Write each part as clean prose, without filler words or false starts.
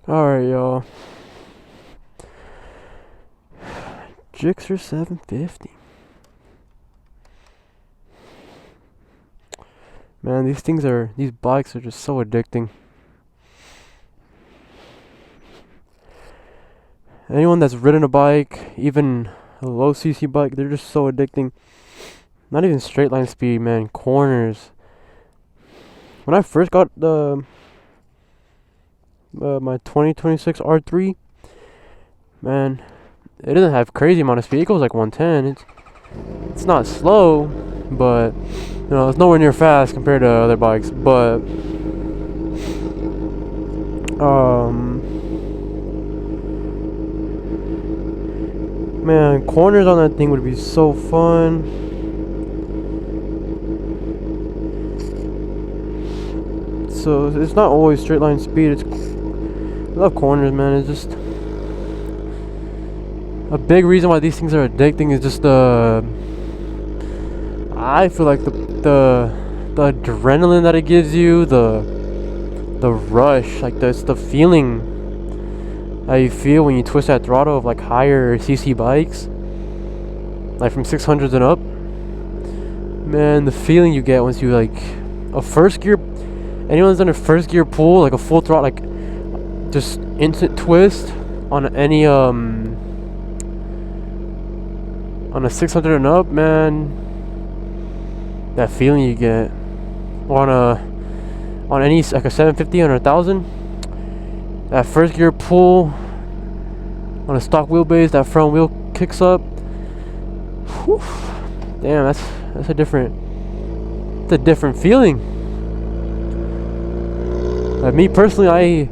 Alright, y'all. Gsxr 750. Man, these bikes are just so addicting. Anyone that's ridden a bike, even a low CC bike, they're just so addicting. Not even straight line speed, man. Corners. When I first got the my 2026 R3, man, it doesn't have crazy amount of speed. It goes like 110. It's not slow, but you know, it's nowhere near fast compared to other bikes. But man, corners on that thing would be so fun. So it's not always straight line speed. I love corners, man. It's just a big reason why these things are addicting is just I feel like the adrenaline that it gives you, the rush, like it's the feeling that you feel when you twist that throttle of like higher CC bikes, like from 600s and up. Man, the feeling you get once you like a first gear. Anyone's done a first gear pull, like a full throttle, like just instant twist on any on a 600 and up, man. That feeling you get, or on any like a 750 or 1000. That first gear pull on a stock wheelbase, that front wheel kicks up. Whew. Damn, that's a different feeling. Like me personally,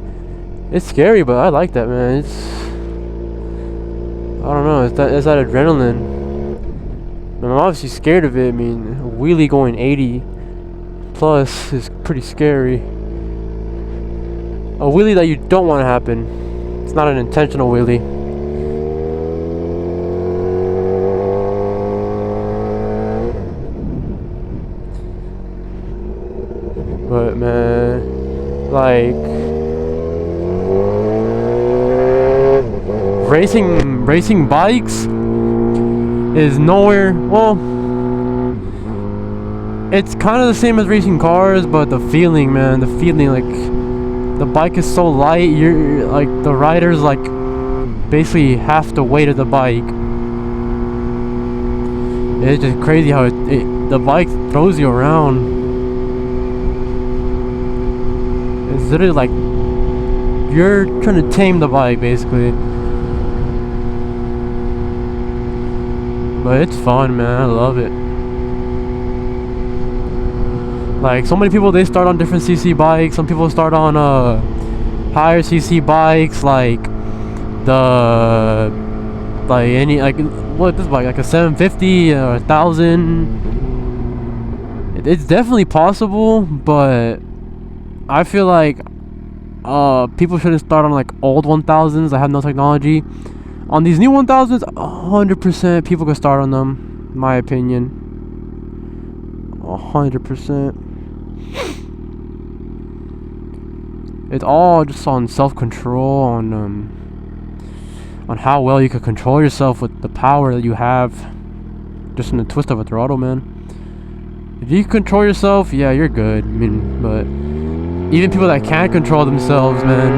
it's scary, but I like that, man. I don't know, it's that adrenaline. I'm obviously scared of it. I mean, a wheelie going 80 plus is pretty scary. A wheelie that you don't want to happen. It's not an intentional wheelie. But man, like racing bikes is nowhere. Well, it's kind of the same as racing cars, but the feeling, man, like the bike is so light. You're like the riders like basically half the weight of the bike. It's just crazy how the bike throws you around. It's literally like you're trying to tame the bike, basically. But it's fun, man. I love it. Like so many people, they start on different CC bikes. Some people start on higher CC bikes, like what this bike, like a 750 or 1000. It's definitely possible, but I feel like people shouldn't start on like old 1000s that have no technology. On these new 1000s, 100% people can start on them, in my opinion. 100%. It's all just on self-control, on how well you can control yourself with the power that you have just in the twist of a throttle, man. If you control yourself, yeah, you're good. I mean, but even people that can't control themselves, man,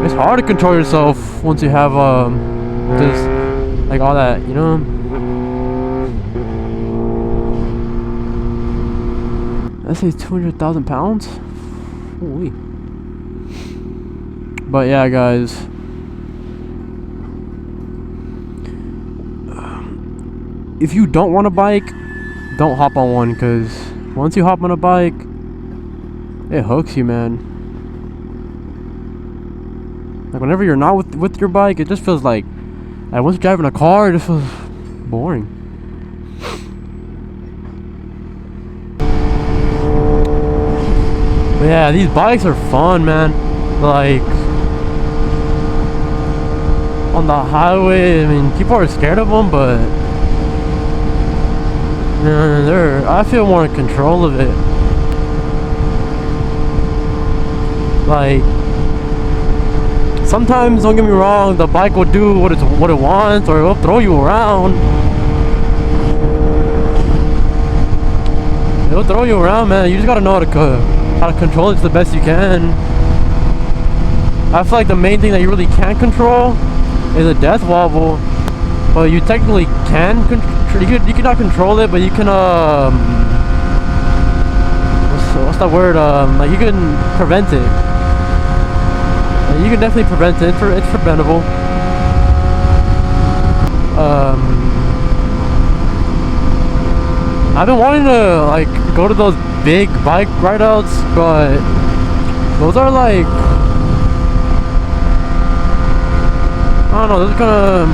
it's hard to control yourself once you have just like all that, you know. That says 200,000 pounds. Holy. But yeah, guys, if you don't want a bike, don't hop on one, because once you hop on a bike, it hooks you, man. Like whenever you're not with your bike, it just feels like once you're driving a car, it just feels boring. But yeah, these bikes are fun, man. Like on the highway, I mean, people are scared of them, but I feel more in control of it. Like, sometimes, don't get me wrong, the bike will do what it wants, or it will throw you around. It'll throw you around, man. You just gotta know how to control it to the best you can. I feel like the main thing that you really can't control is a death wobble, but you technically can you cannot control it, but you can what's that word, like you can prevent it. You can definitely prevent it. It's preventable. I've been wanting to like go to those big bike ride outs, but those are like, I don't know, those are kinda,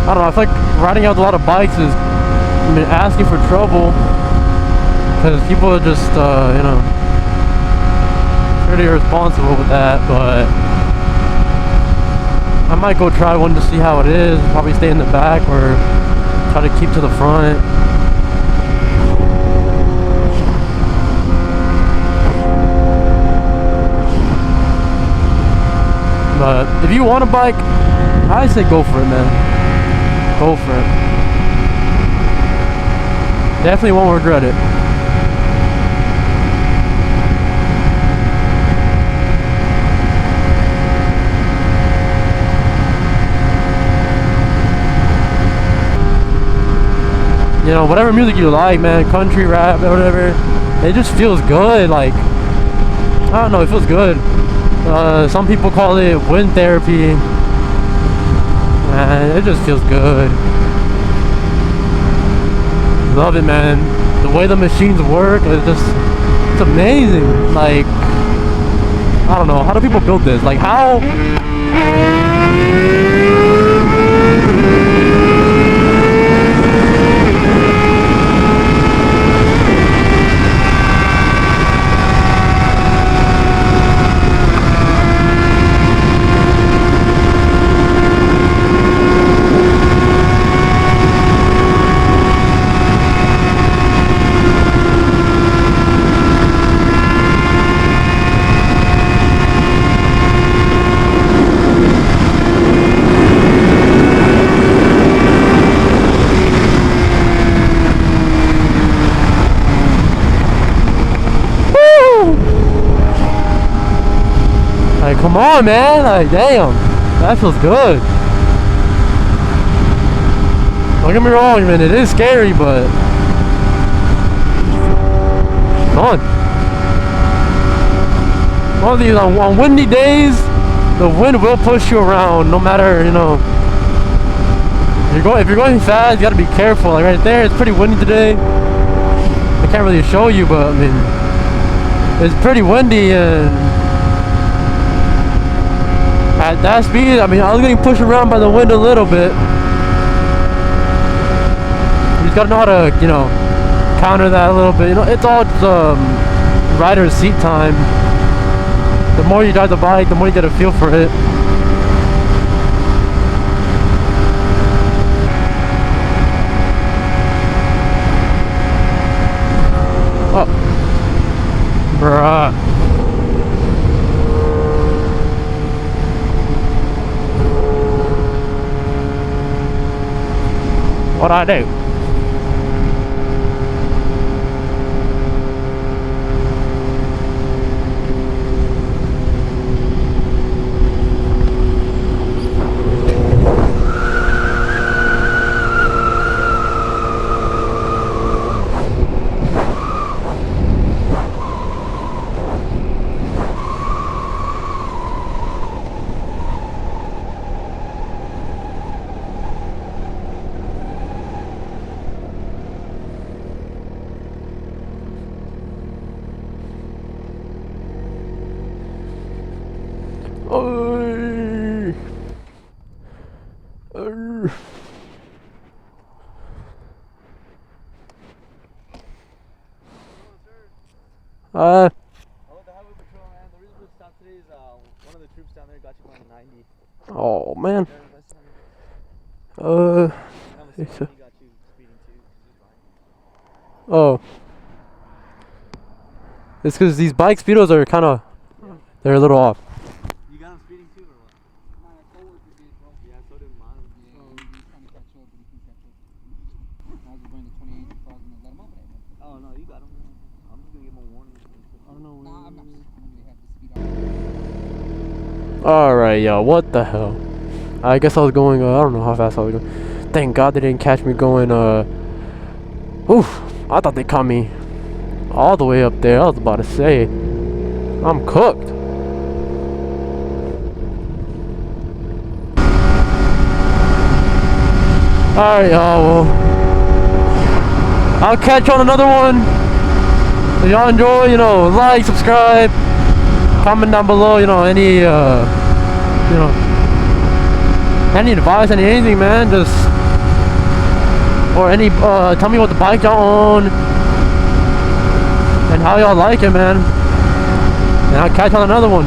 I don't know, I feel like riding out with a lot of bikes is, I mean, asking for trouble, because people are just, you know, pretty irresponsible with that. But I might go try one to see how it is, probably stay in the back or try to keep to the front. But if you want a bike, I say go for it, man. Go for it. Definitely won't regret it. You know, whatever music you like, man, country, rap, whatever, it just feels good. Like, I don't know, it feels good. Some people call it wind therapy, and it just feels good. Love it, man. The way the machines work, it's amazing. Like, I don't know, how do people build this? Like, how? Like, come on, man. Like, damn. That feels good. Don't get me wrong, man. It is scary, but fun. One of these, on windy days, the wind will push you around, no matter, you know. If you're going fast, you gotta be careful. Like right there, it's pretty windy today. I can't really show you, but I mean, it's pretty windy, and at that speed, I mean, I was getting pushed around by the wind a little bit. You just gotta know how to, you know, counter that a little bit. You know, it's all just, rider's seat time. The more you drive the bike, the more you get a feel for it. Oh, bruh. What I do? today's one of the troops down there got you going 90. Oh man. I'm assuming he got you speeding too. Oh. It's because these bike speedos are kind of, they're a little off. You got him speeding too or what? My coworker did, bro. Yeah, so did mine. Yeah, he's trying to catch up, but he can catch up. I was going to 28 crossing and let him over there. Oh no, you got him. I'm just gonna give him a warning. I don't know. Nah, I'm not. They have to speed up. Alright, yo, what the hell? I guess I was going, I don't know how fast I was going. Thank God they didn't catch me going, oof, I thought they caught me all the way up there. I was about to say, I'm cooked. Alright, y'all, well, I'll catch you on another one. If y'all enjoy, you know, like, subscribe, comment down below, you know, any, you know, any advice, anything, man, just, or any, tell me what the bike y'all own, and how y'all like it, man, and I'll catch you on another one.